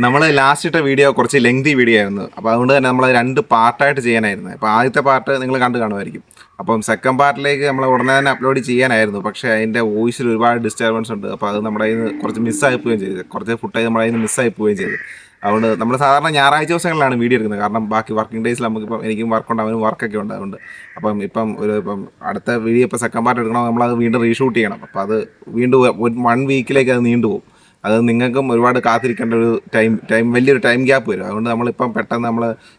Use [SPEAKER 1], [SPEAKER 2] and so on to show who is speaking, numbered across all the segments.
[SPEAKER 1] നമ്മൾ ലാസ്റ്റ് ഇട്ട വീഡിയോ കുറച്ച് ലെങ്തി വീഡിയോ ആയിരുന്നു. അപ്പോൾ അതുകൊണ്ട് തന്നെ നമ്മൾ 2 പാർട്ടായിട്ട് ചെയ്യാനായിരുന്നു. അപ്പോൾ ആദ്യത്തെ പാർട്ട് നിങ്ങൾ കണ്ടു കാണുമായിരിക്കും. അപ്പം സെക്കൻഡ് പാർട്ടിലേക്ക് നമ്മൾ ഉടനെ തന്നെ അപ്ലോഡ് ചെയ്യാനായിരുന്നു. പക്ഷേ അതിൻ്റെ വോയിസിൽ ഒരുപാട് ഡിസ്റ്റർബൻസ് ഉണ്ട്. അപ്പോൾ അത് നമ്മുടെ കയ്യിൽ നിന്ന് കുറച്ച് മിസ്സായി പോവുകയും ചെയ്തു. കുറച്ച് ഫുട്ടേജ് നമ്മുടെ കയ്യിൽ നിന്ന് മിസ്സായി പോവുകയും ചെയ്തു. അതുകൊണ്ട് നമ്മൾ സാധാരണ ഞായറാഴ്ച ദിവസങ്ങളിലാണ് വീഡിയോ എടുക്കുന്നത്. കാരണം ബാക്കി വർക്കിംഗ് ഡേയ്സിൽ നമുക്കിപ്പം എനിക്കും വർക്കുണ്ട്, അവനും വർക്കൊക്കെ ഉണ്ട്. അതുകൊണ്ട് ഇപ്പം അടുത്ത വീഡിയോ ഇപ്പോൾ സെക്കൻഡ് പാർട്ട് എടുക്കണം, നമ്മളത് വീണ്ടും റീഷൂട്ട് ചെയ്യണം. അപ്പോൾ അത് വീണ്ടും 1 വീക്കിലേക്ക് അത് നീണ്ടുപോകും. അത് നിങ്ങൾക്കും ഒരുപാട് കാത്തിരിക്കേണ്ട ഒരു വലിയൊരു ടൈം ഗ്യാപ്പ് വരും. അതുകൊണ്ട് നമ്മളിപ്പം പെട്ടെന്ന്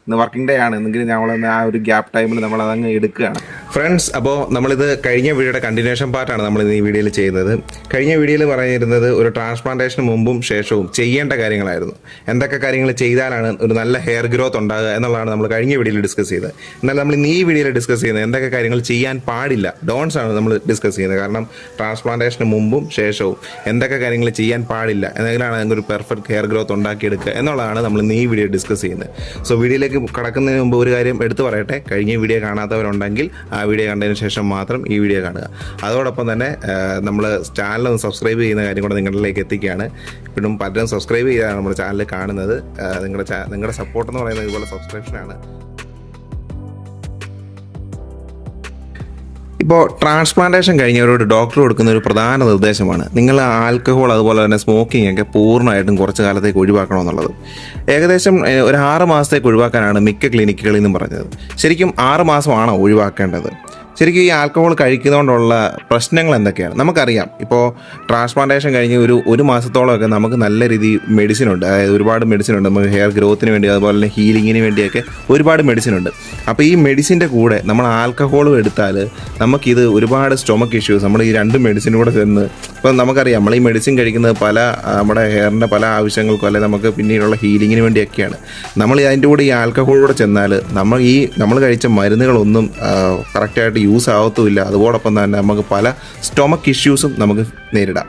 [SPEAKER 1] ഇന്ന് വർക്കിംഗ് ഡേ ആണ്, എന്നെങ്കിലും നമ്മളൊന്ന് ആ ഒരു ഗ്യാപ്പ് ടൈമിൽ നമ്മളതങ്ങ് എടുക്കുകയാണ്. ഫ്രണ്ട്സ്, അപ്പോൾ നമ്മളിത് കഴിഞ്ഞ വീഡിയോയുടെ കണ്ടിന്യൂഷൻ പാർട്ടാണ് നമ്മളിത് ഈ വീഡിയോയിൽ ചെയ്യുന്നത്. കഴിഞ്ഞ വീഡിയോയിൽ പറഞ്ഞിരുന്നത് ഒരു ട്രാൻസ്പ്ലാന്റേഷന് മുമ്പും ശേഷവും ചെയ്യേണ്ട കാര്യങ്ങളായിരുന്നു. എന്തൊക്കെ കാര്യങ്ങൾ ചെയ്താലാണ് ഒരു നല്ല ഹെയർ ഗ്രോത്ത് ഉണ്ടാകുക എന്നുള്ളതാണ് നമ്മൾ കഴിഞ്ഞ വീഡിയോയിൽ ഡിസ്കസ് ചെയ്തത്. എന്നാൽ നമ്മൾ ഇന്ന് ഈ വീഡിയോയിൽ ഡിസ്കസ് ചെയ്യുന്നത് എന്തൊക്കെ കാര്യങ്ങൾ ചെയ്യാൻ പാടില്ല, ഡോൺസ് ആണ് നമ്മൾ ഡിസ്കസ് ചെയ്യുന്നത്. കാരണം ട്രാൻസ്പ്ലാന്റേഷന് മുമ്പും ശേഷവും എന്തൊക്കെ കാര്യങ്ങൾ ചെയ്യാൻ പാടില്ല, എന്തെങ്കിലാണ് ഒരു പെർഫെക്റ്റ് ഹെയർ ഗ്രോത്ത് ഉണ്ടാക്കിയെടുക്കുക എന്നുള്ളതാണ് നമ്മൾ ഇന്ന് ഈ വീഡിയോ ഡിസ്കസ് ചെയ്യുന്നത്. സോ വീഡിയോയിലേക്ക് കടക്കുന്നതിന് മുമ്പ് ഒരു കാര്യം എടുത്തു പറയട്ടെ. കഴിഞ്ഞ വീഡിയോ കാണാത്തവരുണ്ടെങ്കിൽ ആ വീഡിയോ കണ്ടതിന് ശേഷം മാത്രം ഈ വീഡിയോ കാണുക. അതോടൊപ്പം തന്നെ നമ്മൾ ചാനലൊന്ന് സബ്സ്ക്രൈബ് ചെയ്യുന്ന കാര്യം കൂടെ നിങ്ങളിലേക്ക് എത്തിക്കുകയാണ്. ഇപ്പോഴും പലരും സബ്സ്ക്രൈബ് ചെയ്താണ് നമ്മുടെ ചാനൽ കാണുന്നത്. നിങ്ങളുടെ സപ്പോർട്ട് എന്ന് പറയുന്നത് ഇതുപോലെ സബ്സ്ക്രിപ്ഷനാണ്. ഇപ്പോൾ ട്രാൻസ്പ്ലാന്റേഷൻ കഴിഞ്ഞവരോട് ഡോക്ടർ കൊടുക്കുന്ന ഒരു പ്രധാന നിർദ്ദേശമാണ് നിങ്ങൾ ആൽക്കഹോൾ അതുപോലെ തന്നെ സ്മോക്കിംഗ് ഒക്കെ പൂർണ്ണമായിട്ടും കുറച്ച് കാലത്തേക്ക് ഒഴിവാക്കണമെന്നുള്ളത്. ഏകദേശം ഒരു 6 മാസത്തേക്ക് ഒഴിവാക്കാനാണ് മിക്ക ക്ലിനിക്കുകളിൽ നിന്നും പറഞ്ഞത്. ശരിക്കും 6 മാസമാണോ ഒഴിവാക്കേണ്ടത്? ശരിക്കും ഈ ആൽക്കഹോൾ കഴിക്കുന്നതുകൊണ്ടുള്ള പ്രശ്നങ്ങൾ എന്തൊക്കെയാണ് നമുക്കറിയാം. ഇപ്പോൾ ട്രാൻസ്പ്ലാന്റേഷൻ കഴിഞ്ഞ് ഒരു മാസത്തോളമൊക്കെ നമുക്ക് നല്ല രീതിയിൽ മെഡിസിൻ ഉണ്ട്. അതായത് ഒരുപാട് മെഡിസിൻ ഉണ്ട് നമുക്ക് ഹെയർ ഗ്രോത്തിന് വേണ്ടി, അതുപോലെ തന്നെ ഹീലിങ്ങിന് വേണ്ടിയൊക്കെ ഒരുപാട് മെഡിസിൻ ഉണ്ട്. അപ്പോൾ ഈ മെഡിസിൻ്റെ കൂടെ നമ്മൾ ആൽക്കഹോളും എടുത്താൽ നമുക്കിത് ഒരുപാട് സ്റ്റൊമക്ക് ഇഷ്യൂസ്, നമ്മൾ ഈ 2 മെഡിസിനും കൂടെ ചേർന്ന്, ഇപ്പം നമുക്കറിയാം നമ്മൾ ഈ മെഡിസിൻ കഴിക്കുന്നത് നമ്മുടെ ഹെയറിൻ്റെ പല ആവശ്യങ്ങൾക്കും അല്ലെങ്കിൽ നമുക്ക് പിന്നീടുള്ള ഹീലിങ്ങിന് വേണ്ടിയൊക്കെയാണ്. നമ്മൾ അതിൻ്റെ കൂടെ ഈ ആൽക്കഹോളിലൂടെ ചെന്നാൽ നമ്മൾ കഴിച്ച മരുന്നുകളൊന്നും കറക്റ്റായിട്ട് യൂസ് ആവത്തുമില്ല. അതുപോടൊപ്പം തന്നെ നമുക്ക് പല സ്റ്റൊമക്ക് ഇഷ്യൂസും നമുക്ക് നേരിടാം.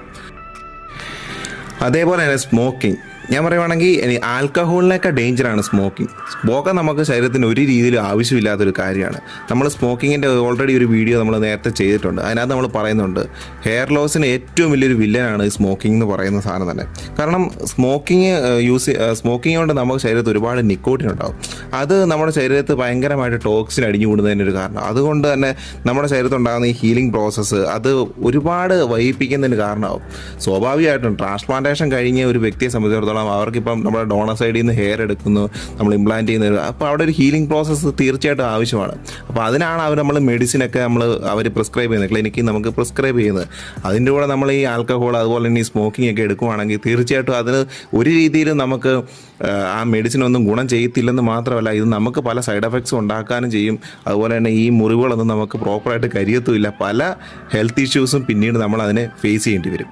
[SPEAKER 1] അതേപോലെ തന്നെ സ്മോക്കിംഗ്, ഞാൻ പറയുവാണെങ്കിൽ ആൽക്കഹോളിനേക്കാൾ ഡേഞ്ചറാണ് സ്മോക്കിംഗ്. സ്മോക്ക് നമുക്ക് ശരീരത്തിന് ഒരു രീതിയിലും ആവശ്യമില്ലാത്തൊരു കാര്യമാണ്. നമ്മൾ സ്മോക്കിങ്ങിൻ്റെ ഓൾറെഡി ഒരു വീഡിയോ നമ്മൾ നേരത്തെ ചെയ്തിട്ടുണ്ട്. അതിനകത്ത് നമ്മൾ പറയുന്നുണ്ട് ഹെയർ ലോസിന് ഏറ്റവും വലിയൊരു വില്ലനാണ് ഈ സ്മോക്കിംഗ് എന്ന് പറയുന്ന സാധനം തന്നെ. കാരണം സ്മോക്കിംഗ് കൊണ്ട് നമുക്ക് ശരീരത്തിൽ ഒരുപാട് നിക്കോട്ടിൻ ഉണ്ടാകും. അത് നമ്മുടെ ശരീരത്തിൽ ഭയങ്കരമായിട്ട് ടോക്സിൻ അടിഞ്ഞു കൂടുന്നതിനൊരു കാരണം. അതുകൊണ്ട് തന്നെ നമ്മുടെ ശരീരത്തിൽ ഉണ്ടാകുന്ന ഈ ഹീലിംഗ് പ്രോസസ്സ് അത് ഒരുപാട് വൈകിപ്പിക്കുന്നതിന് കാരണമാകും. സ്വാഭാവികമായിട്ടും ട്രാൻസ്പ്ലാന്റേഷൻ കഴിഞ്ഞ ഒരു വ്യക്തിയെ സംബന്ധിച്ചിടത്തോളം അവർക്കിപ്പം നമ്മുടെ ഡോണർ സൈഡിൽ നിന്ന് ഹെയർ എടുക്കുന്നു, നമ്മൾ ഇംപ്ലാന്റ് ചെയ്യുന്നത്, അപ്പോൾ അവിടെ ഒരു ഹീലിംഗ് പ്രോസസ്സ് തീർച്ചയായിട്ടും ആവശ്യമാണ്. അപ്പോൾ അതിനാണ് നമ്മൾ മെഡിസിനൊക്കെ അവർ പ്രിസ്ക്രൈബ് ചെയ്യുന്നത്, ക്ലിനിക്കിൽ നമുക്ക് പ്രിസ്ക്രൈബ് ചെയ്യുന്നത്. അതിൻ്റെ കൂടെ നമ്മൾ ഈ ആൽക്കഹോൾ അതുപോലെ തന്നെ ഈ സ്മോക്കിംഗ് ഒക്കെ എടുക്കുവാണെങ്കിൽ തീർച്ചയായിട്ടും അതിന് ഒരു രീതിയിലും നമുക്ക് ആ മെഡിസിനൊന്നും ഗുണം ചെയ്യത്തില്ലെന്ന് മാത്രമല്ല, ഇത് നമുക്ക് പല സൈഡ് എഫക്ട്സും ഉണ്ടാക്കാനും ചെയ്യും. അതുപോലെ തന്നെ ഈ മുറിവുകളൊന്നും നമുക്ക് പ്രോപ്പറായിട്ട് കരിയത്തുമില്ല. പല ഹെൽത്ത് ഇഷ്യൂസും പിന്നീട് നമ്മൾ അതിനെ ഫേസ് ചെയ്യേണ്ടി വരും.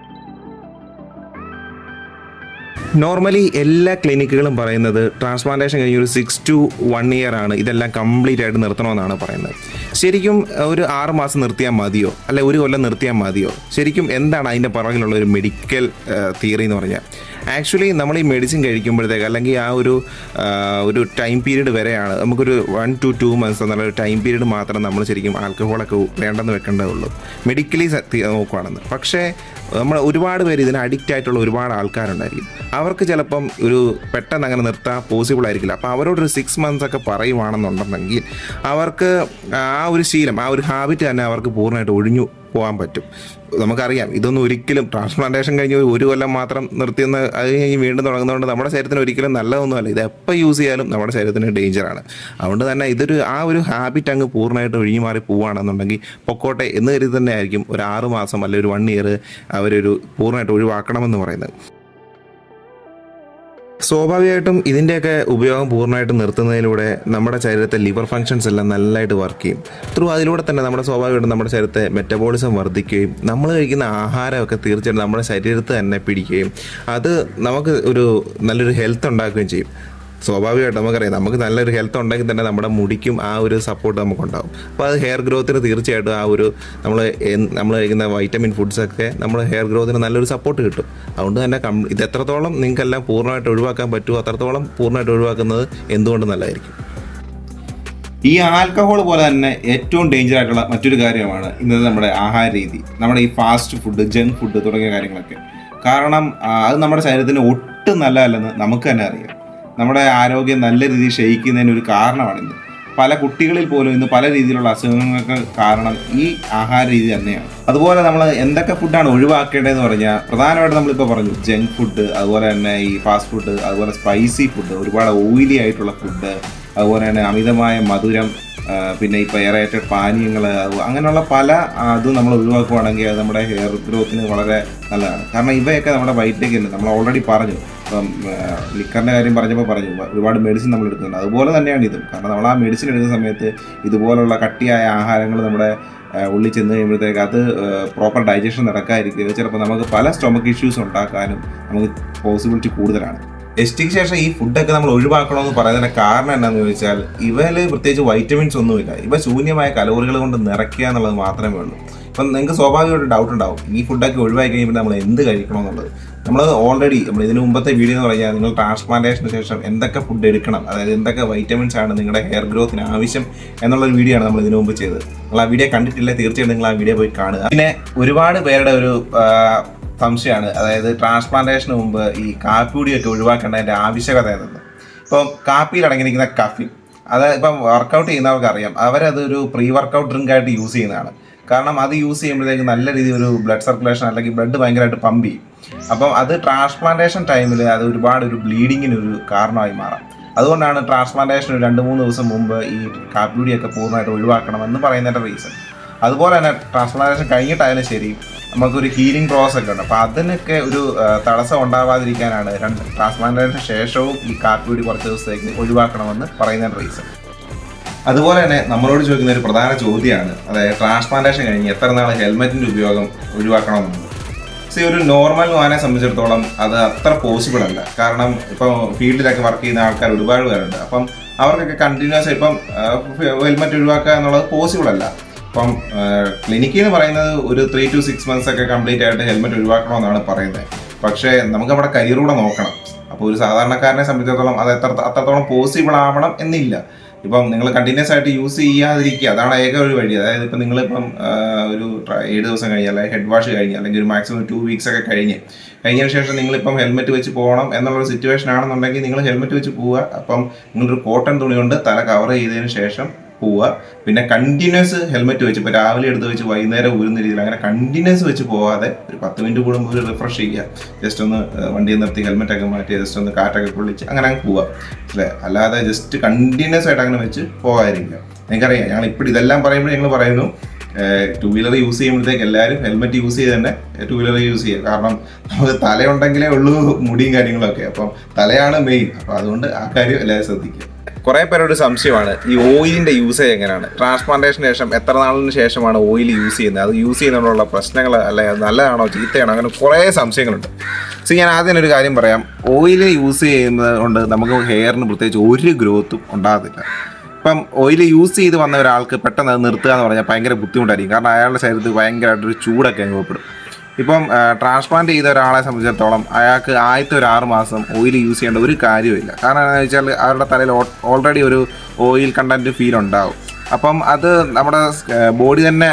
[SPEAKER 1] നോർമലി എല്ലാ ക്ലിനിക്കുകളും പറയുന്നത് ട്രാൻസ്പ്ലാന്റേഷൻ കഴിഞ്ഞ് ഒരു 6 to 1 year ആണ് ഇതെല്ലാം കംപ്ലീറ്റ് ആയിട്ട് നിർത്തണമെന്നാണ് പറയുന്നത്. ശരിക്കും ഒരു 6 മാസം നിർത്തിയാൽ മതിയോ, അല്ലെ 1 കൊല്ലം നിർത്തിയാൽ മതിയോ? ശരിക്കും എന്താണ് അതിൻ്റെ പുറകിലുള്ള ഒരു മെഡിക്കൽ തിയറി എന്ന് പറഞ്ഞാൽ, ആക്ച്വലി നമ്മൾ ഈ മെഡിസിൻ കഴിക്കുമ്പോഴത്തേക്ക് അല്ലെങ്കിൽ ആ ഒരു ടൈം പീരീഡ് വരെയാണ് നമുക്കൊരു 1 to 2 months എന്നുള്ള ഒരു ടൈം പീരീഡ് മാത്രം നമ്മൾ ശരിക്കും ആൽക്കഹോളൊക്കെ വേണ്ടെന്ന് വെക്കേണ്ടതുള്ളൂ മെഡിക്കലി നോക്കുകയാണെന്ന്. പക്ഷേ നമ്മൾ ഒരുപാട് പേര് ഇതിന് അഡിക്റ്റ് ആയിട്ടുള്ള ഒരുപാട് ആൾക്കാരുണ്ടായിരിക്കും. അവർക്ക് ചിലപ്പം പെട്ടെന്ന് അങ്ങനെ നിർത്താൻ പോസിബിൾ ആയിരിക്കില്ല. അപ്പോൾ അവരോടൊരു 6 months ഒക്കെ പറയുവാണെന്നുണ്ടെങ്കിൽ അവർക്ക് ആ ഒരു ശീലം, ആ ഒരു ഹാബിറ്റ് തന്നെ അവർക്ക് പൂർണ്ണമായിട്ട് ഒഴിഞ്ഞു പോകാൻ പറ്റും. നമുക്കറിയാം ഇതൊന്നും ഒരിക്കലും ട്രാൻസ്പ്ലാന്റേഷൻ കഴിഞ്ഞ് 1 കൊല്ലം മാത്രം നിർത്തിയെന്ന് അത് കഴിഞ്ഞ് വീണ്ടും തുടങ്ങുന്നതുകൊണ്ട് നമ്മുടെ ശരീരത്തിന് ഒരിക്കലും നല്ലതൊന്നുമല്ല. ഇത് എപ്പോൾ യൂസ് ചെയ്യാലും നമ്മുടെ ശരീരത്തിന് ഡേഞ്ചറാണ്. അതുകൊണ്ട് തന്നെ ആ ഒരു ഹാബിറ്റ് അങ്ങ് പൂർണ്ണമായിട്ട് ഒഴിഞ്ഞു മാറി പോവുകയാണെന്നുണ്ടെങ്കിൽ പൊക്കോട്ടെ എന്ന് കരുതി തന്നെ ആയിരിക്കും ഒരു 6 മാസം അല്ലെങ്കിൽ ഒരു 1 year അവരൊരു പൂർണ്ണമായിട്ട് ഒഴിവാക്കണമെന്ന് പറയുന്നത്. സ്വാഭാവികമായിട്ടും ഇതിൻ്റെയൊക്കെ ഉപയോഗം പൂർണ്ണമായിട്ട് നിർത്തുന്നതിലൂടെ നമ്മുടെ ശരീരത്തെ ലിവർ ഫങ്ഷൻസ് എല്ലാം നല്ലതായിട്ട് വർക്ക് ചെയ്യും. അതിലൂടെ തന്നെ സ്വാഭാവികമായിട്ടും നമ്മുടെ ശരീരത്തെ മെറ്റബോളിസം വർദ്ധിക്കുകയും നമ്മൾ കഴിക്കുന്ന ആഹാരമൊക്കെ തീർച്ചയായിട്ടും നമ്മുടെ ശരീരത്തെ തന്നെ പിടിക്കുകയും അത് നമുക്ക് നല്ലൊരു ഹെൽത്ത് ഉണ്ടാക്കുകയും ചെയ്യും. സ്വാഭാവികമായിട്ട് നമുക്കറിയാം നമുക്ക് നല്ലൊരു ഹെൽത്ത് ഉണ്ടെങ്കിൽ തന്നെ നമ്മുടെ മുടിക്കും ആ ഒരു സപ്പോർട്ട് നമുക്കുണ്ടാകും. അപ്പോൾ അത് ഹെയർ ഗ്രോത്തിന് തീർച്ചയായിട്ടും നമ്മൾ കഴിക്കുന്ന വൈറ്റമിൻ ഫുഡ്സൊക്കെ നമ്മുടെ ഹെയർ ഗ്രോത്തിന് നല്ലൊരു സപ്പോർട്ട് കിട്ടും. അതുകൊണ്ട് തന്നെ ഇത് എത്രത്തോളം നിങ്ങൾക്കെല്ലാം പൂർണ്ണമായിട്ട് ഒഴിവാക്കാൻ പറ്റുമോ അത്രത്തോളം പൂർണ്ണമായിട്ട് ഒഴിവാക്കുന്നത് എന്തുകൊണ്ട് നല്ലതായിരിക്കും. ഈ ആൽക്കഹോൾ പോലെ തന്നെ ഏറ്റവും ഡേഞ്ചർ ആയിട്ടുള്ള മറ്റൊരു കാര്യമാണ് ഇന്നത്തെ നമ്മുടെ ആഹാര രീതി, നമ്മുടെ ഈ ഫാസ്റ്റ് ഫുഡ്, ജങ്ക് ഫുഡ് തുടങ്ങിയ കാര്യങ്ങളൊക്കെ. കാരണം അത് നമ്മുടെ ശരീരത്തിന് ഒട്ടും നല്ലതല്ലെന്ന് നമുക്ക് തന്നെ അറിയാം. നമ്മുടെ ആരോഗ്യം നല്ല രീതിയിൽ ക്ഷയിക്കുന്നതിന് ഒരു കാരണമാണിത്. പല കുട്ടികളിൽ പോലും ഇന്ന് പല രീതിയിലുള്ള അസുഖങ്ങൾക്ക് കാരണം ഈ ആഹാര രീതി തന്നെയാണ്. അതുപോലെ നമ്മൾ എന്തൊക്കെ ഫുഡാണ് ഒഴിവാക്കേണ്ടതെന്ന് പറഞ്ഞാൽ പ്രധാനമായിട്ട് നമ്മളിപ്പോൾ പറഞ്ഞു ജങ്ക് ഫുഡ്, അതുപോലെ തന്നെ ഈ ഫാസ്റ്റ് ഫുഡ്, അതുപോലെ സ്പൈസി ഫുഡ്, ഒരുപാട് ഓയിലി ആയിട്ടുള്ള ഫുഡ്, അതുപോലെ തന്നെ അമിതമായ മധുരം, പിന്നെ ഇപ്പോൾ എയറേറ്റഡ് പാനീയങ്ങൾ, അങ്ങനെയുള്ള പല അതും നമ്മൾ ഒഴിവാക്കുകയാണെങ്കിൽ അത് നമ്മുടെ ഹെയർ ഗ്രോത്തിന് വളരെ നല്ലതാണ്. കാരണം ഇവയൊക്കെ നമ്മുടെ വയറ്റിലേക്ക് ഉണ്ട്. നമ്മൾ ഓൾറെഡി പറഞ്ഞു, ഇപ്പം ലിക്കറിൻ്റെ കാര്യം പറഞ്ഞപ്പോൾ പറഞ്ഞു ഒരുപാട് മെഡിസിൻ നമ്മൾ എടുക്കുന്നുണ്ട്. അതുപോലെ തന്നെയാണ് ഇതും. കാരണം നമ്മൾ ആ മെഡിസിൻ എടുക്കുന്ന സമയത്ത് ഇതുപോലുള്ള കട്ടിയായ ആഹാരങ്ങൾ നമ്മുടെ ഉള്ളിൽ ചെന്ന് കഴിയുമ്പോഴത്തേക്ക് അത് പ്രോപ്പർ ഡൈജഷൻ നടക്കാതിരിക്കുക, ചിലപ്പോൾ നമുക്ക് പല സ്റ്റൊമക്ക് ഇഷ്യൂസ് ഉണ്ടാക്കാനും നമുക്ക് പോസിബിലിറ്റി കൂടുതലാണ്. എസ്റ്റിക്ക് ശേഷം ഈ ഫുഡൊക്കെ നമ്മൾ ഒഴിവാക്കണമെന്ന് പറയുന്നതിൻ്റെ കാരണം എന്താണെന്ന് ചോദിച്ചാൽ ഇവയിൽ പ്രത്യേകിച്ച് വൈറ്റമിൻസ് ഒന്നുമില്ല. ഇവ ശൂന്യമായ കലോറികൾ കൊണ്ട് നിറയ്ക്കുക എന്നുള്ളത് മാത്രമേ ഉള്ളൂ. ഇപ്പം നിങ്ങൾക്ക് സ്വാഭാവികമായിട്ട് ഡൗട്ട് ഉണ്ടാവും, ഈ ഫുഡൊക്കെ ഒഴിവാക്കി കഴിയുമ്പോൾ നമ്മൾ എന്ത് കഴിക്കണമെന്നുള്ളത്. നമ്മൾ ഓൾറെഡി ഇതിന് മുമ്പത്തെ വീഡിയോ എന്ന് പറഞ്ഞാൽ നിങ്ങൾ ട്രാൻസ്പ്ലാന്റേഷന് ശേഷം എന്തൊക്കെ ഫുഡ് എടുക്കണം, അതായത് എന്തൊക്കെ വൈറ്റമിൻസ് ആണ് നിങ്ങളുടെ ഹെയർ ഗ്രോത്തിന് ആവശ്യം എന്നുള്ളൊരു വീഡിയോ ആണ് നമ്മൾ ഇതിനു മുമ്പ് ചെയ്തത്. നിങ്ങൾ ആ വീഡിയോ കണ്ടിട്ടില്ല, തീർച്ചയായിട്ടും നിങ്ങൾ ആ വീഡിയോ പോയി കാണുക. പിന്നെ ഒരുപാട് പേരുടെ ഒരു സംശയമാണ്, അതായത് ട്രാൻസ്പ്ലാന്റേഷന് മുമ്പ് ഈ കാപ്പിപ്പൊടിയൊക്കെ ഒഴിവാക്കേണ്ടതിൻ്റെ ആവശ്യകത എന്തെന്ന്. ഇപ്പം കാപ്പിയിൽ അടങ്ങിയിരിക്കുന്ന കഫീൻ, അത് ഇപ്പം വർക്കൗട്ട് ചെയ്യുന്നവർക്ക് അറിയാം, അവരതൊരു പ്രീ വർക്കൗട്ട് ഡ്രിങ്ക് ആയിട്ട് യൂസ് ചെയ്യുന്നതാണ്. കാരണം അത് യൂസ് ചെയ്യുമ്പോഴത്തേക്ക് നല്ല രീതിയിൽ ഒരു ബ്ലഡ് സർക്കുലേഷൻ അല്ലെങ്കിൽ ബ്ലഡ് ഭയങ്കരമായിട്ട് പമ്പ് ചെയ്യും. അപ്പം അത് ട്രാൻസ്പ്ലാന്റേഷൻ ടൈമിൽ അത് ഒരുപാട് ഒരു ബ്ലീഡിങ്ങിനൊരു കാരണമായി മാറാം. അതുകൊണ്ടാണ് ട്രാൻസ്പ്ലാന്റേഷൻ 2-3 ദിവസം മുമ്പ് ഈ കാപ്പിപ്പൊടിയൊക്കെ പൂർണ്ണമായിട്ട് ഒഴിവാക്കണമെന്ന് പറയുന്നതിൻ്റെ റീസൺ. അതുപോലെ തന്നെ ട്രാൻസ്പ്ലാന്റേഷൻ കഴിഞ്ഞിട്ടായാലും ശരി നമുക്കൊരു ഹീലിംഗ് പ്രോസസ് ഒക്കെ ഉണ്ട്. അപ്പോൾ അതിനൊക്കെ ഒരു തടസ്സം ഉണ്ടാവാതിരിക്കാനാണ് ട്രാൻസ്പ്ലാന്റേഷൻ ശേഷവും ഈ കാപ്പിപ്പൊടി കുറച്ച് ദിവസത്തേക്ക് ഒഴിവാക്കണമെന്ന് പറയുന്നതിൻ്റെ റീസൺ. അതുപോലെ തന്നെ നമ്മളോട് ചോദിക്കുന്ന ഒരു പ്രധാന ചോദ്യമാണ്, അതായത് ട്രാൻസ്പ്ലാന്റേഷൻ കഴിഞ്ഞ് എത്ര നാൾ ഹെൽമെറ്റിൻ്റെ ഉപയോഗം ഒഴിവാക്കണമെന്നുള്ളത്. ഒരു നോർമൽ മാനെ സംബന്ധിച്ചിടത്തോളം അത് അത്ര പോസിബിൾ അല്ല. കാരണം ഇപ്പോൾ ഫീൽഡിലൊക്കെ വർക്ക് ചെയ്യുന്ന ആൾക്കാർ ഒരുപാട് പേരുണ്ട്. അപ്പം അവർക്കൊക്കെ കണ്ടിന്യൂസ് ഇപ്പം ഹെൽമെറ്റ് ഒഴിവാക്കുക എന്നുള്ളത് പോസിബിൾ അല്ല. ഇപ്പം ക്ലിനിക്കിൽ നിന്ന് പറയുന്നത് ഒരു 3 to 6 months ഒക്കെ കംപ്ലീറ്റ് ആയിട്ട് ഹെൽമെറ്റ് ഒഴിവാക്കണമെന്നാണ് പറയുന്നത്. പക്ഷേ നമുക്ക് നമ്മുടെ കരിയറൂടെ നോക്കണം. അപ്പോൾ ഒരു സാധാരണക്കാരനെ സംബന്ധിച്ചിടത്തോളം അത് അത്രത്തോളം പോസിബിൾ ആവണം എന്നില്ല. ഇപ്പം നിങ്ങൾ കണ്ടിന്യൂസ് ആയിട്ട് യൂസ് ചെയ്യാതിരിക്കുക, അതാണ് ഏക ഒരു വഴി. അതായത് ഇപ്പം നിങ്ങളിപ്പം ഒരു 7 ദിവസം കഴിഞ്ഞ് അല്ലെങ്കിൽ ഹെഡ് വാഷ് കഴിഞ്ഞ് അല്ലെങ്കിൽ ഒരു മാക്സിമം 2 weeks ഒക്കെ കഴിഞ്ഞതിന് ശേഷം നിങ്ങളിപ്പം ഹെൽമെറ്റ് വെച്ച് പോകണം എന്നുള്ളൊരു സിറ്റുവേഷൻ ആണെന്നുണ്ടെങ്കിൽ നിങ്ങൾ ഹെൽമെറ്റ് വെച്ച് പോവുക. അപ്പം നിങ്ങളൊരു കോട്ടൺ തുണി കൊണ്ട് തല കവർ ചെയ്തതിന് ശേഷം പോവുക. പിന്നെ കണ്ടിന്യൂസ് ഹെൽമെറ്റ് വെച്ച് ഇപ്പോൾ രാവിലെ എടുത്ത് വെച്ച് വൈകുന്നേരം ഊരുന്ന രീതിയിൽ അങ്ങനെ കണ്ടിന്യൂസ് വെച്ച് പോകാതെ ഒരു 10 minute കൂടുമ്പോൾ ഒരു റിഫ്രഷ് ചെയ്യുക. ജസ്റ്റ് ഒന്ന് വണ്ടിയിൽ നിർത്തി ഹെൽമെറ്റൊക്കെ മാറ്റി ജസ്റ്റ് ഒന്ന് കാറ്റൊക്കെ കൊള്ളിച്ച് അങ്ങനെ പോവുക, അല്ലേ? അല്ലാതെ ജസ്റ്റ് കണ്ടിന്യൂസ് ആയിട്ട് അങ്ങനെ വെച്ച് പോകാതിരിക്കുക. നിങ്ങൾക്കറിയാം, ഞങ്ങൾ ഇപ്പോൾ ഇതെല്ലാം പറയുമ്പോൾ ഞങ്ങൾ പറയുന്നു 2 wheeler യൂസ് ചെയ്യുമ്പോഴത്തേക്ക് എല്ലാവരും ഹെൽമെറ്റ് യൂസ് ചെയ്ത് തന്നെ 2 wheeler യൂസ് ചെയ്യുക. കാരണം നമുക്ക് തലയുണ്ടെങ്കിലേ ഉള്ളൂ മുടിയും കാര്യങ്ങളൊക്കെ. അപ്പം തലയാണ് മെയിൻ. അപ്പോൾ അതുകൊണ്ട് ആ കാര്യം എല്ലാവരും ശ്രദ്ധിക്കുക. കുറേ പേരുടെ സംശയമാണ് ഈ ഓയിലിൻ്റെ യൂസേജ് എങ്ങനെയാണ്, ട്രാൻസ്പ്ലാന്റേഷന് ശേഷം എത്ര നാളിന് ശേഷമാണ് ഓയിൽ യൂസ് ചെയ്യുന്നത്, അത് യൂസ് ചെയ്യുന്നതിനുള്ള പ്രശ്നങ്ങൾ അല്ലെങ്കിൽ അത് നല്ലതാണോ ചീത്തയാണോ, അങ്ങനെ കുറേ സംശയങ്ങളുണ്ട്. ഞാൻ ആദ്യം ഒരു കാര്യം പറയാം. ഓയിൽ യൂസ് ചെയ്യുന്നത് കൊണ്ട് നമുക്ക് ഹെയറിന് പ്രത്യേകിച്ച് ഒരു ഗ്രോത്തും ഉണ്ടാകത്തില്ല. ഇപ്പം ഓയിൽ യൂസ് ചെയ്ത് വന്ന ഒരാൾക്ക് പെട്ടെന്ന് അത് നിർത്തുക എന്ന് പറഞ്ഞാൽ ഭയങ്കര ബുദ്ധിമുട്ടായിരിക്കും. കാരണം അയാളുടെ ശരീരത്തിൽ ഭയങ്കരമായിട്ടൊരു ചൂടൊക്കെ അനുഭവപ്പെടും. ഇപ്പം ട്രാൻസ്പ്ലാന്റ് ചെയ്ത ഒരാളെ സംബന്ധിച്ചിടത്തോളം അയാൾക്ക് ആദ്യത്തെ ഒരു 6 മാസം ഓയിൽ യൂസ് ചെയ്യേണ്ട ഒരു കാര്യമില്ല. കാരണം എന്താണെന്ന് വെച്ചാൽ അവരുടെ തലയിൽ ഓൾറെഡി ഒരു ഓയിൽ കണ്ടൻറ്റ് ഫീൽ ഉണ്ടാവും. അപ്പം അത് നമ്മുടെ ബോഡി തന്നെ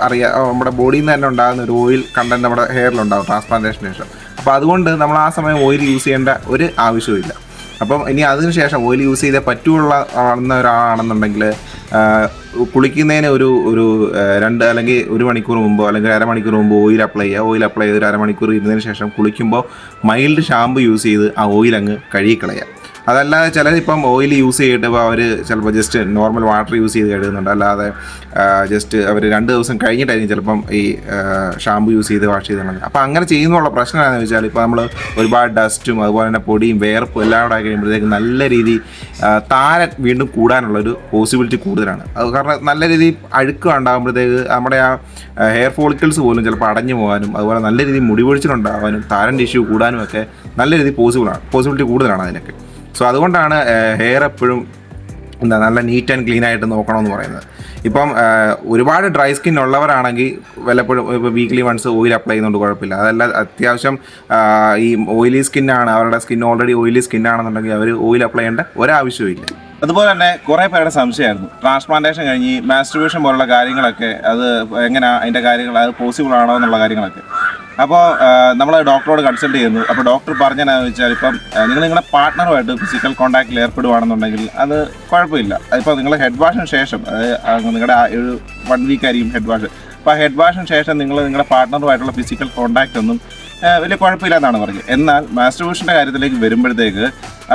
[SPEAKER 1] അറിയാം, നമ്മുടെ ബോഡിയിൽ നിന്ന് തന്നെ ഉണ്ടാകുന്ന ഒരു ഓയിൽ കണ്ടൻറ്റ് നമ്മുടെ ഹെയറിലുണ്ടാകും ട്രാൻസ്പ്ലാന്റേഷന് ശേഷം. അപ്പോൾ അതുകൊണ്ട് നമ്മൾ ആ സമയം ഓയിൽ യൂസ് ചെയ്യേണ്ട ഒരു ആവശ്യമില്ല. അപ്പം ഇനി അതിന് ശേഷം ഓയിൽ യൂസ് ചെയ്തേ പറ്റുള്ള ഒരാളാണെന്നുണ്ടെങ്കിൽ കുളിക്കുന്നതിന് ഒരു 2 അല്ലെങ്കിൽ 1 മണിക്കൂർ മുമ്പോ അല്ലെങ്കിൽ അരമണിക്കൂർ മുമ്പ് ഓയിൽ അപ്ലൈ ചെയ്യുക. ഓയിൽ അപ്ലൈ ചെയ്ത് ഒരു അരമണിക്കൂർ ഇരുന്നതിന് ശേഷം കുളിക്കുമ്പോൾ മൈൽഡ് ഷാമ്പു യൂസ് ചെയ്ത് ആ ഓയിൽ അങ്ങ് കഴുകിക്കളയുക. അതല്ലാതെ ചിലരിപ്പം ഓയിൽ യൂസ് ചെയ്തിട്ട് അവർ ചിലപ്പോൾ ജസ്റ്റ് നോർമൽ വാട്ടർ യൂസ് ചെയ്ത് കഴുകുന്നുണ്ട്. അല്ലാതെ ജസ്റ്റ് അവർ 2 ദിവസം കഴിഞ്ഞിട്ടായിരിക്കും ചിലപ്പം ഈ ഷാമ്പു യൂസ് ചെയ്ത് വാഷ് ചെയ്തിട്ടുണ്ടെങ്കിൽ. അപ്പോൾ അങ്ങനെ ചെയ്യുന്നുള്ള പ്രശ്നം എന്താണെന്ന് വെച്ചാൽ ഇപ്പോൾ നമ്മൾ ഒരുപാട് ഡസ്റ്റും അതുപോലെ തന്നെ പൊടിയും വേർപ്പും എല്ലാം കൂടെ ആയി കഴിയുമ്പോഴത്തേക്ക് നല്ല രീതിയിൽ താരൻ വീണ്ടും കൂടാനുള്ളൊരു പോസിബിലിറ്റി കൂടുതലാണ്. അത് കാരണം നല്ല രീതിയിൽ അഴുക്ക് ഉണ്ടാകുമ്പോഴത്തേക്ക് നമ്മുടെ ആ ഹെയർ ഫോളിക്കിൾസ് പോലും ചിലപ്പോൾ അടഞ്ഞു പോകാനും അതുപോലെ നല്ല രീതിയിൽ മുടി പൊഴിച്ചിലുണ്ടാകാനും താരൻ്റെ ഇഷ്യൂ കൂടാനും ഒക്കെ നല്ല രീതിയിൽ പോസിബിലിറ്റി കൂടുതലാണ് അതിനൊക്കെ. അതുകൊണ്ടാണ് ഹെയർ എപ്പോഴും നല്ല നീറ്റ് ആൻഡ് ക്ലീൻ ആയിട്ട് നോക്കണമെന്ന് പറയുന്നത്. ഇപ്പം ഒരുപാട് ഡ്രൈ സ്കിൻ ഉള്ളവരാണെങ്കിൽ വല്ലപ്പോഴും ഇപ്പോൾ വീക്ക്ലി വൺസ് ഓയിൽ അപ്ലൈ ചെയ്യുന്നതുകൊണ്ട് കുഴപ്പമില്ല. അതല്ല അത്യാവശ്യം ഈ ഓയിലി സ്കിന്നാണ്, അവരുടെ സ്കിൻ ഓൾറെഡി ഓയിലി സ്കിന്നാണെന്നുണ്ടെങ്കിൽ അവർ ഓയിൽ അപ്ലൈ ചെയ്യേണ്ട ഒരാവശ്യമില്ല. അതുപോലെ തന്നെ കുറേ പേരുടെ സംശയമായിരുന്നു ട്രാൻസ്പ്ലാന്റേഷൻ കഴിഞ്ഞ് മാസ്റ്റുർബേഷൻ പോലുള്ള കാര്യങ്ങളൊക്കെ അത് എങ്ങനെയാണ്, അതിൻ്റെ കാര്യങ്ങൾ അത് പോസിബിൾ ആണോ എന്നുള്ള കാര്യങ്ങളൊക്കെ. അപ്പോൾ നമ്മൾ ഡോക്ടറോട് കൺസൾട്ട് ചെയ്യുന്നു. അപ്പോൾ ഡോക്ടർ പറഞ്ഞതെന്ന് വെച്ചാൽ ഇപ്പം നിങ്ങൾ നിങ്ങളുടെ പാർട്ട്ണറുമായിട്ട് ഫിസിക്കൽ കോൺടാക്റ്റിൽ ഏർപ്പെടുവാണെന്നുണ്ടെങ്കിൽ അത് കുഴപ്പമില്ല. അതിപ്പോൾ നിങ്ങൾ ഹെഡ് വാഷിന് ശേഷം നിങ്ങളുടെ ഒരു 1 വീക്ക് ആയിരിക്കും ഹെഡ് വാഷ്. അപ്പോൾ ഹെഡ് വാഷിന് ശേഷം നിങ്ങൾ നിങ്ങളുടെ പാർട്ട്ണറുമായിട്ടുള്ള ഫിസിക്കൽ കോൺടാക്റ്റ് ഒന്നും വലിയ കുഴപ്പമില്ല എന്നാണ് പറഞ്ഞത്. എന്നാൽ മാസ്റ്റുർബേഷൻ്റെ കാര്യത്തിലേക്ക് വരുമ്പോഴത്തേക്ക്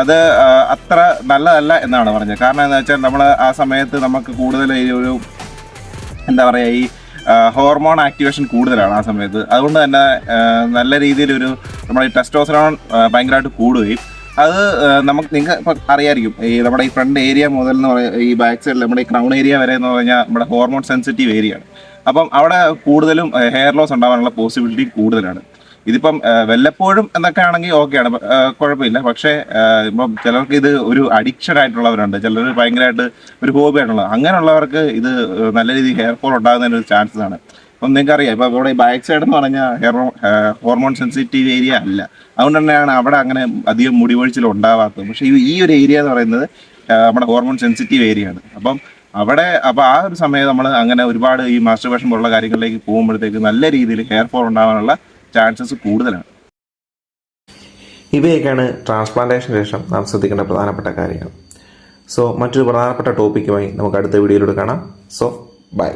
[SPEAKER 1] അത് അത്ര നല്ലതല്ല എന്നാണ് പറഞ്ഞത്. കാരണം എന്താ വെച്ചാൽ നമ്മൾ ആ സമയത്ത് നമുക്ക് കൂടുതൽ ഈ ഒരു എന്താ പറയുക ഈ ഹോർമോൺ ആക്ടിവേഷൻ കൂടുതലാണ് ആ സമയത്ത്. അതുകൊണ്ട് തന്നെ നല്ല രീതിയിലൊരു നമ്മുടെ ഈ ടെസ്റ്റോസ്റ്ററോൺ ഭയങ്കരമായിട്ട് കൂടുകയും അത് നിങ്ങൾക്ക് ഇപ്പം അറിയാമായിരിക്കും ഈ നമ്മുടെ ഈ ഫ്രണ്ട് ഏരിയ മുതൽ എന്ന് പറയുക ഈ ബാക്ക് സൈഡിൽ നമ്മുടെ ഈ ക്രൗൺ ഏരിയ വരെ എന്ന് പറഞ്ഞാൽ നമ്മുടെ ഹോർമോൺ സെൻസിറ്റീവ് ഏരിയയാണ്. അപ്പം അവിടെ കൂടുതലും ഹെയർ ലോസ് ഉണ്ടാകാനുള്ള പോസിബിലിറ്റി കൂടുതലാണ്. ഇതിപ്പം വല്ലപ്പോഴും എന്നൊക്കെ ആണെങ്കിൽ ഓക്കെയാണ്, കുഴപ്പമില്ല. പക്ഷേ ഇപ്പം ചിലർക്ക് ഇത് ഒരു അഡിക്ഷൻ ആയിട്ടുള്ളവരുണ്ട്, ചിലർ ഭയങ്കരമായിട്ട് ഒരു ഹോബി ആയിട്ടുള്ളത്. അങ്ങനെയുള്ളവർക്ക് ഇത് നല്ല രീതിയിൽ ഹെയർ ഫോൾ ഉണ്ടാകുന്നതിന് ഒരു ചാൻസസ് ആണ്. അപ്പം നിങ്ങൾക്ക് അറിയാം, ഇപ്പം ഇവിടെ ഈ ബാക്ക് സൈഡ് എന്ന് പറഞ്ഞാൽ ഹോർമോൺ സെൻസിറ്റീവ് ഏരിയ അല്ല. അതുകൊണ്ട് തന്നെയാണ് അവിടെ അങ്ങനെ അധികം മുടിവൊഴിച്ചിൽ ഉണ്ടാവാത്തത്. പക്ഷേ ഈ ഒരു ഏരിയ എന്ന് പറയുന്നത് നമ്മുടെ ഹോർമോൺ സെൻസിറ്റീവ് ഏരിയ ആണ്. അപ്പം ആ ഒരു സമയത്ത് നമ്മൾ അങ്ങനെ ഒരുപാട് ഈ മാസ്റ്റർബേഷൻ പോലുള്ള കാര്യങ്ങളിലേക്ക് പോകുമ്പോഴത്തേക്ക് നല്ല രീതിയിൽ ഹെയർ ഫോൾ ഉണ്ടാകാനുള്ള ചാൻസസ് കൂടുതലാണ്.
[SPEAKER 2] ഇവയൊക്കെയാണ് ട്രാൻസ്പ്ലാന്റേഷന് ശേഷം നാം ശ്രദ്ധിക്കേണ്ട പ്രധാനപ്പെട്ട കാര്യങ്ങൾ. സോ മറ്റൊരു പ്രധാനപ്പെട്ട ടോപ്പിക്കുമായി നമുക്ക് അടുത്ത വീഡിയോയിലൂടെ കാണാം. So by.